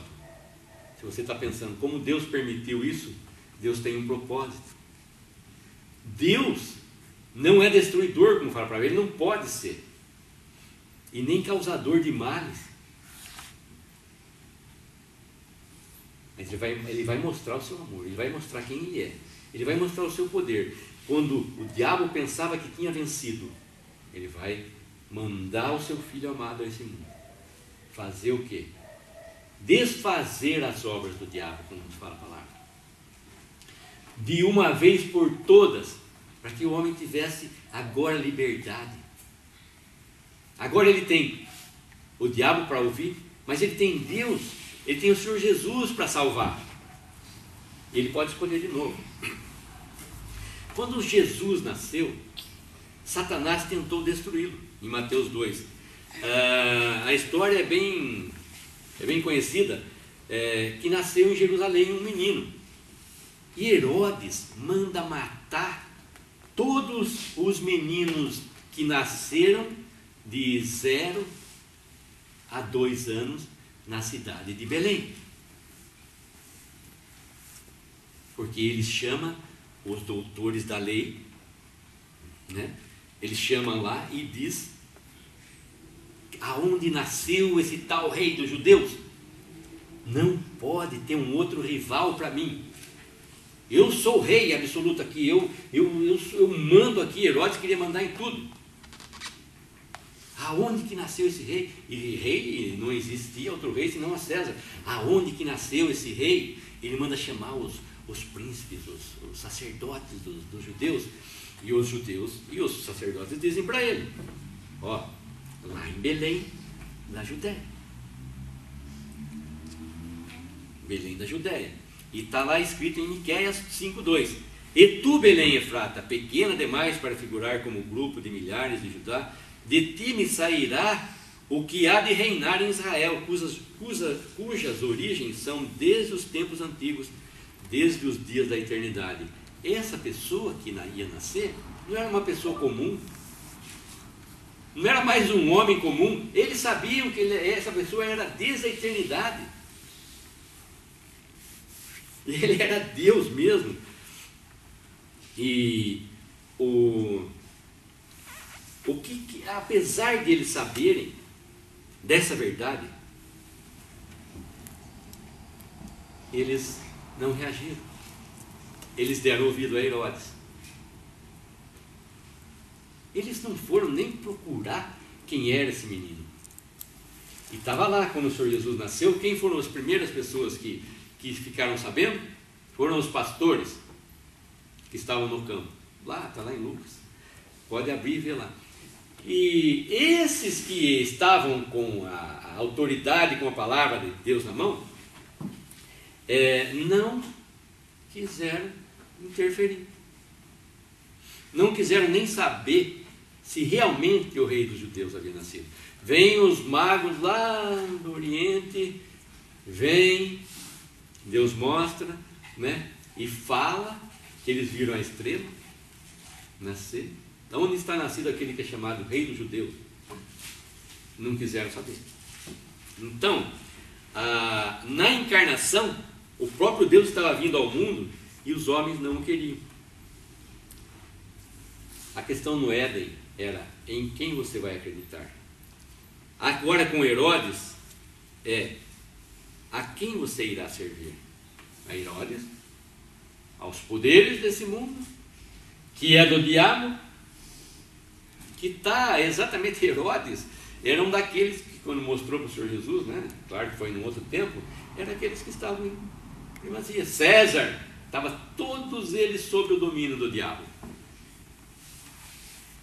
Se você está pensando como Deus permitiu isso, Deus tem um propósito. Deus não é destruidor, como fala para ele, ele não pode ser. E nem causador de males. Mas ele vai mostrar o seu amor, ele vai mostrar quem ele é, ele vai mostrar o seu poder. Quando o diabo pensava que tinha vencido, ele vai mandar o seu filho amado a esse mundo. Fazer o quê? Desfazer as obras do diabo, como nos fala a palavra. De uma vez por todas, para que o homem tivesse agora liberdade. Agora ele tem o diabo para ouvir, mas ele tem Deus, ele tem o Senhor Jesus para salvar. Ele pode escolher de novo. Quando Jesus nasceu, Satanás tentou destruí-lo, em Mateus 2. A história é bem conhecida, que nasceu em Jerusalém um menino. E Herodes manda matar todos os meninos que nasceram de 0 a 2 anos na cidade de Belém. Porque ele chama os doutores da lei, né? Ele chama lá e diz: aonde nasceu esse tal rei dos judeus? Não pode ter um outro rival para mim. Eu sou o rei absoluto aqui, eu mando aqui. Herodes queria mandar em tudo. Aonde que nasceu esse rei? E rei, não existia outro rei senão a César. Aonde que nasceu esse rei? Ele manda chamar os príncipes, os sacerdotes dos judeus. E os judeus e os sacerdotes dizem para ele: ó, lá em Belém, na Judéia. Belém da Judéia. E está lá escrito em Miqueias 5:2: e tu, Belém Efrata, pequena demais para figurar como grupo de milhares de Judá, de ti me sairá o que há de reinar em Israel, cujas origens são desde os tempos antigos, desde os dias da eternidade. Essa pessoa que ia nascer não era uma pessoa comum, não era mais um homem comum. Eles sabiam que essa pessoa era desde a eternidade. Ele era Deus mesmo. E apesar de eles saberem dessa verdade, eles não reagiram. Eles deram ouvido a Herodes. Eles não foram nem procurar quem era esse menino. E estava lá quando o Senhor Jesus nasceu. Quem foram as primeiras pessoas que ficaram sabendo? Foram os pastores que estavam no campo. Lá, está lá em Lucas. Pode abrir e ver lá. E esses que estavam com a autoridade, com a palavra de Deus na mão, não quiseram interferir. Não quiseram nem saber se realmente o rei dos judeus havia nascido. Vêm os magos lá do Oriente, vem, Deus mostra, né, e fala que eles viram a estrela nascer. Onde está nascido aquele que é chamado rei dos judeus? Não quiseram saber. Então, na encarnação, o próprio Deus estava vindo ao mundo e os homens não o queriam. A questão no Éden era: em quem você vai acreditar? Agora com Herodes, a quem você irá servir? A Herodes, aos poderes desse mundo, que é do diabo, que está exatamente. Herodes era um daqueles que, quando mostrou para o Senhor Jesus, né, claro que foi num outro tempo, era aqueles que estavam em primazia. César, estava todos eles sob o domínio do diabo.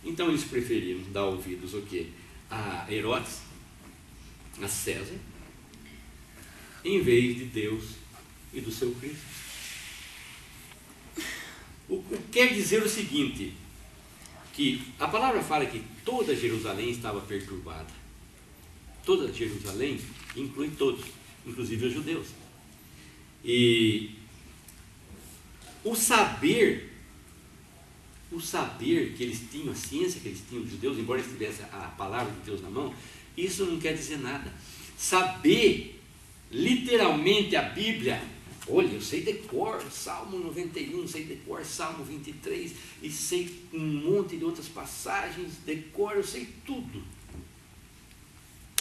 Então eles preferiram dar ouvidos o quê? A Herodes, a César, em vez de Deus e do seu Cristo. O que quer dizer o seguinte, que a palavra fala que toda Jerusalém estava perturbada. Toda Jerusalém inclui todos, inclusive os judeus. E o saber que eles tinham, a ciência que eles tinham, os judeus, embora eles tivessem a palavra de Deus na mão, isso não quer dizer nada. Saber literalmente a Bíblia, olha, eu sei de cor Salmo 91, sei de cor Salmo 23, e sei um monte de outras passagens, de cor, eu sei tudo.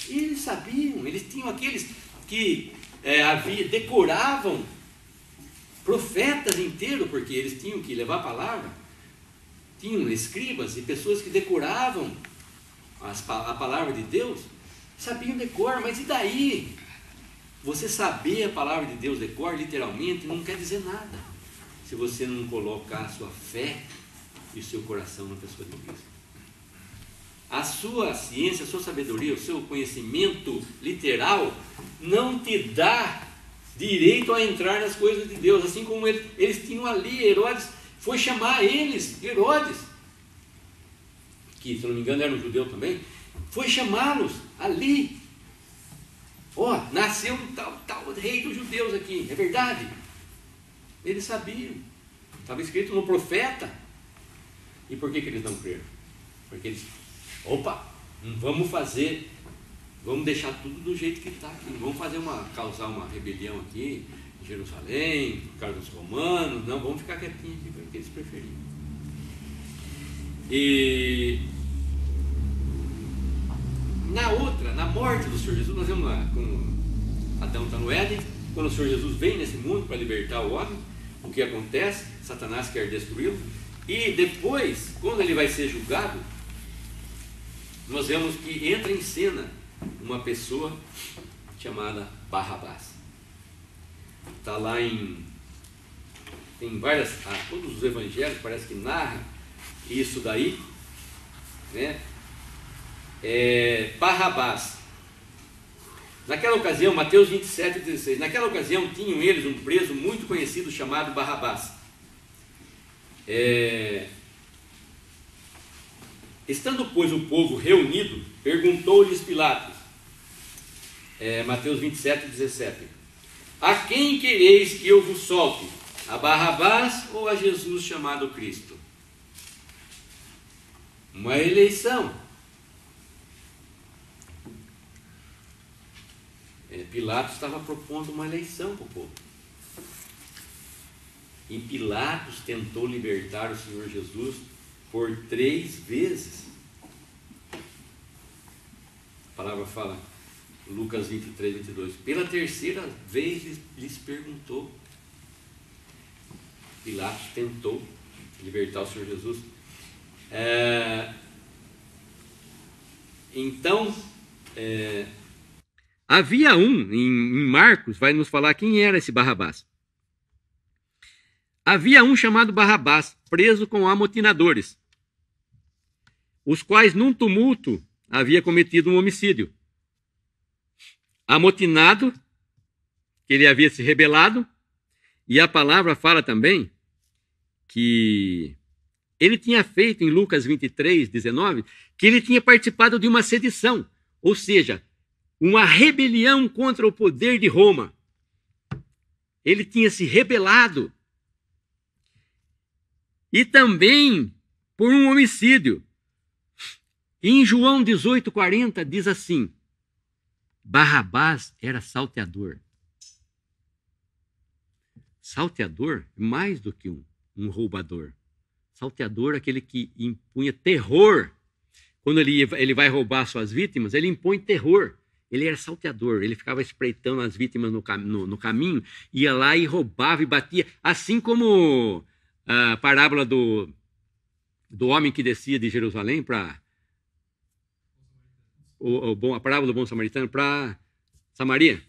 E eles sabiam, eles tinham aqueles que decoravam profetas inteiros, porque eles tinham que levar a palavra. Tinham escribas e pessoas que decoravam a palavra de Deus, sabiam de cor, mas e daí? Você saber a palavra de Deus de cor, literalmente, não quer dizer nada, se você não colocar a sua fé e o seu coração na pessoa de Cristo. A sua ciência, a sua sabedoria, o seu conhecimento literal não te dá direito a entrar nas coisas de Deus, assim como eles tinham ali. Herodes foi chamar eles, Herodes, que se não me engano era um judeu também, foi chamá-los ali. Nasceu um tal rei dos judeus aqui, é verdade? Eles sabiam, estava escrito no profeta. E por que eles não creram? Porque eles, vamos deixar tudo do jeito que está aqui, não vamos causar uma rebelião aqui em Jerusalém, por causa dos romanos, não, vamos ficar quietinhos aqui, porque eles preferiam. E na morte do Senhor Jesus, nós vemos lá, quando Adão está no Éden, quando o Senhor Jesus vem nesse mundo para libertar o homem, o que acontece? Satanás quer destruí-lo, e depois, quando ele vai ser julgado, nós vemos que entra em cena uma pessoa chamada Barrabás. Está lá tem várias, todos os evangelhos parece que narram isso daí, né? Barrabás. Naquela ocasião, Mateus 27:16, naquela ocasião tinham eles um preso muito conhecido chamado Barrabás. Estando, pois, o povo reunido, perguntou-lhes Pilatos, Mateus 27:17, a quem quereis que eu vos solte? A Barrabás ou a Jesus chamado Cristo? Uma eleição. Pilatos estava propondo uma eleição para o povo. E Pilatos tentou libertar o Senhor Jesus por 3 vezes. A palavra fala, Lucas 23, 22. Pela 3ª vez lhes perguntou. Pilatos tentou libertar o Senhor Jesus. Então, havia em Marcos, vai nos falar quem era esse Barrabás. Havia um chamado Barrabás, preso com amotinadores, os quais num tumulto havia cometido um homicídio. Amotinado, que ele havia se rebelado, e a palavra fala também que ele tinha feito, em Lucas 23, 19, que ele tinha participado de uma sedição, ou seja, uma rebelião contra o poder de Roma. Ele tinha se rebelado. E também por um homicídio. Em João 18:40 diz assim: Barrabás era salteador. Salteador é mais do que um roubador. Salteador é aquele que impunha terror. Quando ele vai roubar suas vítimas, ele impõe terror. Ele era salteador, ele ficava espreitando as vítimas no caminho, ia lá e roubava e batia, assim como a parábola do homem que descia de Jerusalém para a parábola do bom samaritano para Samaria.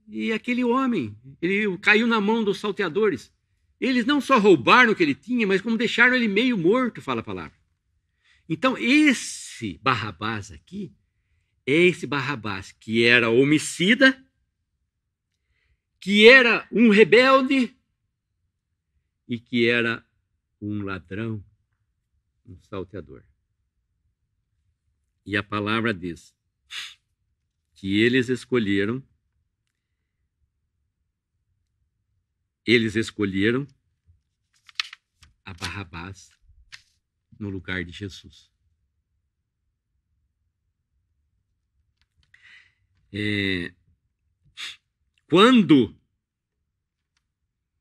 E aquele homem, ele caiu na mão dos salteadores. Eles não só roubaram o que ele tinha, mas como deixaram ele meio morto, fala a palavra. Então, esse Barrabás aqui, é esse Barrabás que era homicida, que era um rebelde e que era um ladrão, um salteador. E a palavra diz que eles escolheram a Barrabás no lugar de Jesus. Quando,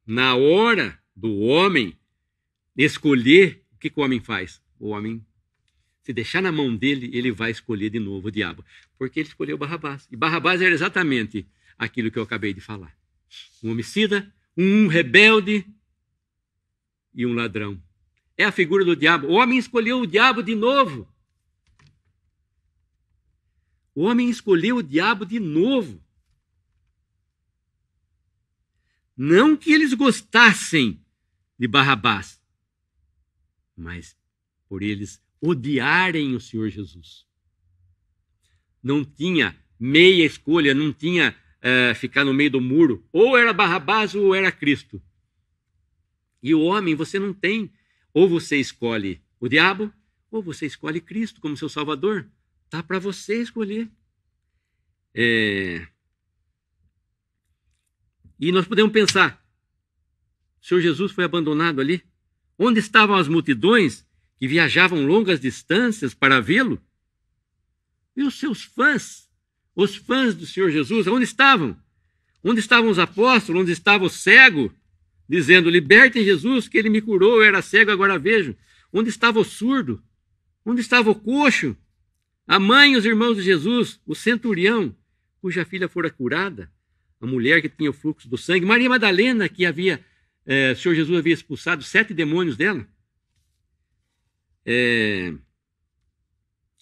na hora do homem escolher, o que o homem faz? O homem, se deixar na mão dele, ele vai escolher de novo o diabo. Porque ele escolheu Barrabás. E Barrabás era exatamente aquilo que eu acabei de falar. Um homicida, um rebelde e um ladrão. É a figura do diabo. O homem escolheu o diabo de novo. O homem escolheu o diabo de novo. Não que eles gostassem de Barrabás, mas por eles odiarem o Senhor Jesus. Não tinha meia escolha, não tinha ficar no meio do muro. Ou era Barrabás ou era Cristo. E o homem, você não tem. Ou você escolhe o diabo, ou você escolhe Cristo como seu Salvador. Está para você escolher. E nós podemos pensar, o Senhor Jesus foi abandonado ali? Onde estavam as multidões que viajavam longas distâncias para vê-lo? E os seus fãs, os fãs do Senhor Jesus, onde estavam? Onde estavam os apóstolos? Onde estava o cego? Dizendo, libertem Jesus, que ele me curou, eu era cego, agora vejo. Onde estava o surdo? Onde estava o coxo? A mãe e os irmãos de Jesus, o centurião, cuja filha fora curada, a mulher que tinha o fluxo do sangue, Maria Madalena, que o Senhor Jesus havia expulsado 7 demônios dela.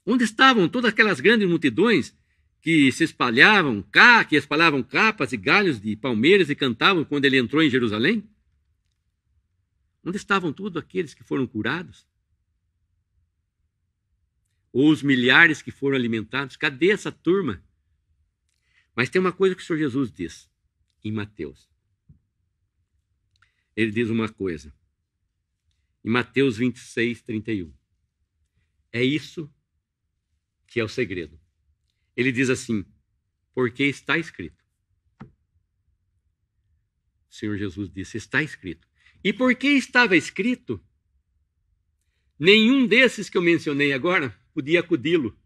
Onde estavam todas aquelas grandes multidões que se espalhavam, que espalhavam capas e galhos de palmeiras e cantavam quando ele entrou em Jerusalém? Onde estavam todos aqueles que foram curados? Ou os milhares que foram alimentados? Cadê essa turma? Mas tem uma coisa que o Senhor Jesus diz em Mateus. Ele diz uma coisa. Em Mateus 26, 31. É isso que é o segredo. Ele diz assim, porque está escrito. O Senhor Jesus disse, está escrito. E porque estava escrito, nenhum desses que eu mencionei agora podia acudi-lo.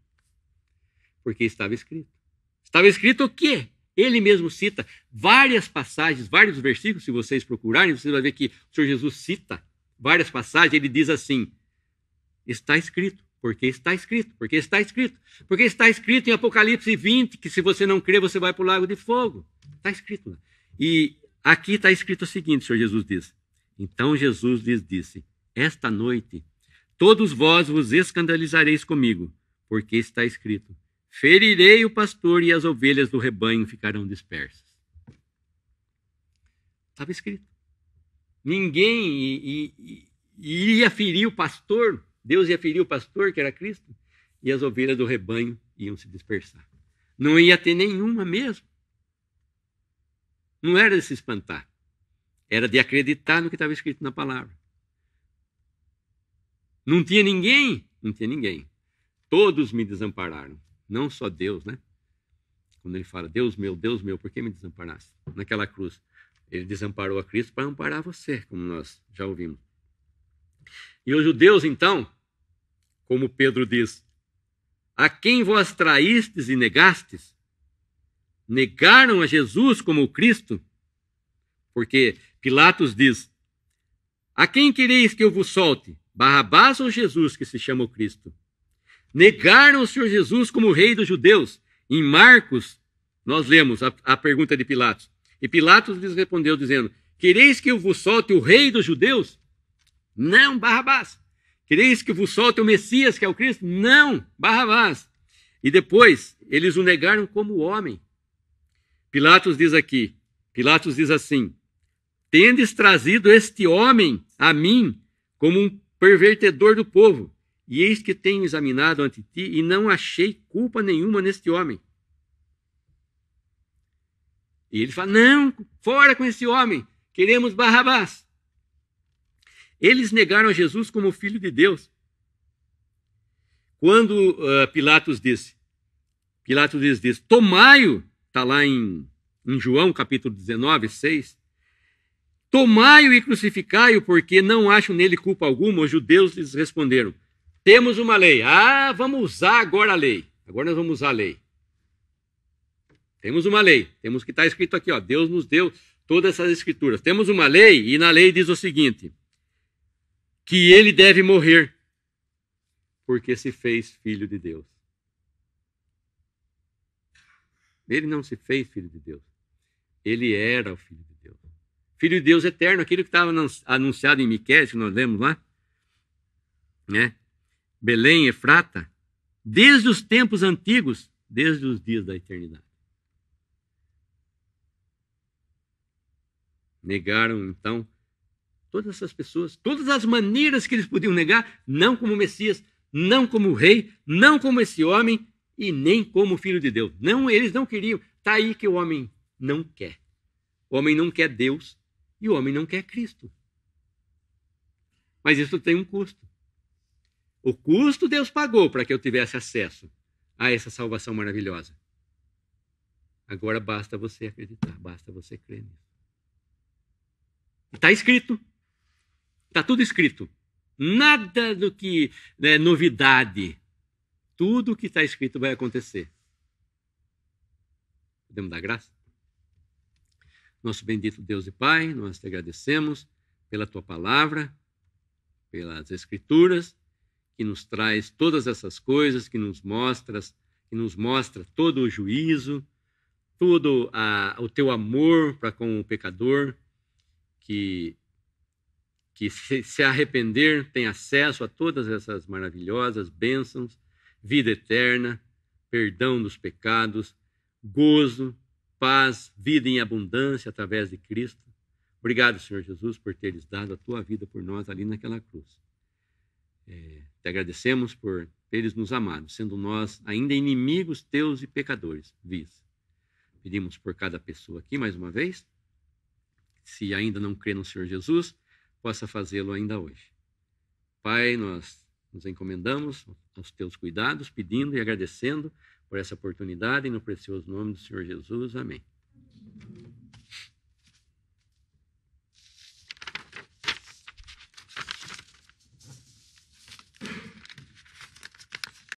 Porque estava escrito. Estava escrito o quê? Ele mesmo cita várias passagens, vários versículos, se vocês procurarem, vocês vão ver que o Senhor Jesus cita várias passagens, ele diz assim, está escrito, porque está escrito, porque está escrito, porque está escrito em Apocalipse 20, que se você não crer, você vai para o lago de fogo. Está escrito lá. E aqui está escrito o seguinte, o Senhor Jesus diz, então Jesus lhes disse, esta noite todos vós vos escandalizareis comigo, porque está escrito, ferirei o pastor e as ovelhas do rebanho ficarão dispersas. Estava escrito. Ninguém iria ferir o pastor, Deus ia ferir o pastor, que era Cristo, e as ovelhas do rebanho iam se dispersar. Não ia ter nenhuma mesmo. Não era de se espantar. Era de acreditar no que estava escrito na palavra. Não tinha ninguém? Não tinha ninguém. Todos me desampararam. Não só Deus, né? Quando ele fala, Deus meu, por que me desamparaste? Naquela cruz. Ele desamparou a Cristo para amparar você, como nós já ouvimos. E os judeus, então, como Pedro diz, a quem vós traístes e negastes, negaram a Jesus como o Cristo, porque Pilatos diz, a quem quereis que eu vos solte? Barrabás ou Jesus, que se chama o Cristo? Negaram o Senhor Jesus como o rei dos judeus. Em Marcos, nós lemos a pergunta de Pilatos. E Pilatos lhes respondeu dizendo, quereis que eu vos solte o rei dos judeus? Não, Barrabás. Quereis que eu vos solte o Messias, que é o Cristo? Não, Barrabás. E depois, eles o negaram como homem. Pilatos diz assim, tendes trazido este homem a mim como um pervertedor do povo, e eis que tenho examinado ante ti e não achei culpa nenhuma neste homem. E ele fala, não, fora com esse homem, queremos Barrabás. Eles negaram a Jesus como filho de Deus. Quando Pilatos disse, tomai-o, está lá em João capítulo 19, 6, tomai-o e crucificai-o, porque não acho nele culpa alguma. Os judeus lhes responderam, temos uma lei. Vamos usar agora a lei. Agora nós vamos usar a lei. Temos uma lei. Temos que estar escrito aqui, ó. Deus nos deu todas essas escrituras. Temos uma lei, e na lei diz o seguinte, que ele deve morrer, porque se fez filho de Deus. Ele não se fez filho de Deus. Ele era o filho de Deus. Filho de Deus eterno, aquilo que estava anunciado em Miqueias, que nós lemos lá, né? Belém, Efrata, desde os tempos antigos, desde os dias da eternidade. Negaram, então, todas essas pessoas, todas as maneiras que eles podiam negar, não como Messias, não como rei, não como esse homem e nem como filho de Deus. Não, eles não queriam. Está aí que o homem não quer. O homem não quer Deus e o homem não quer Cristo. Mas isso tem um custo. O custo Deus pagou para que eu tivesse acesso a essa salvação maravilhosa. Agora basta você acreditar, basta você crer nisso. Está escrito. Está tudo escrito. Nada do que é novidade. Tudo o que está escrito vai acontecer. Podemos dar graça? Nosso bendito Deus e Pai, nós te agradecemos pela tua palavra, pelas Escrituras, que nos traz todas essas coisas, que nos mostra todo o juízo, todo o teu amor para com o pecador, que se arrepender tem acesso a todas essas maravilhosas bênçãos, vida eterna, perdão dos pecados, gozo, paz, vida em abundância através de Cristo. Obrigado, Senhor Jesus, por teres dado a tua vida por nós ali naquela cruz. Te agradecemos por teres nos amado, sendo nós ainda inimigos teus e pecadores. Pedimos por cada pessoa aqui, mais uma vez, se ainda não crê no Senhor Jesus, possa fazê-lo ainda hoje. Pai, nós nos encomendamos aos teus cuidados, pedindo e agradecendo por essa oportunidade, e no precioso nome do Senhor Jesus. Amém.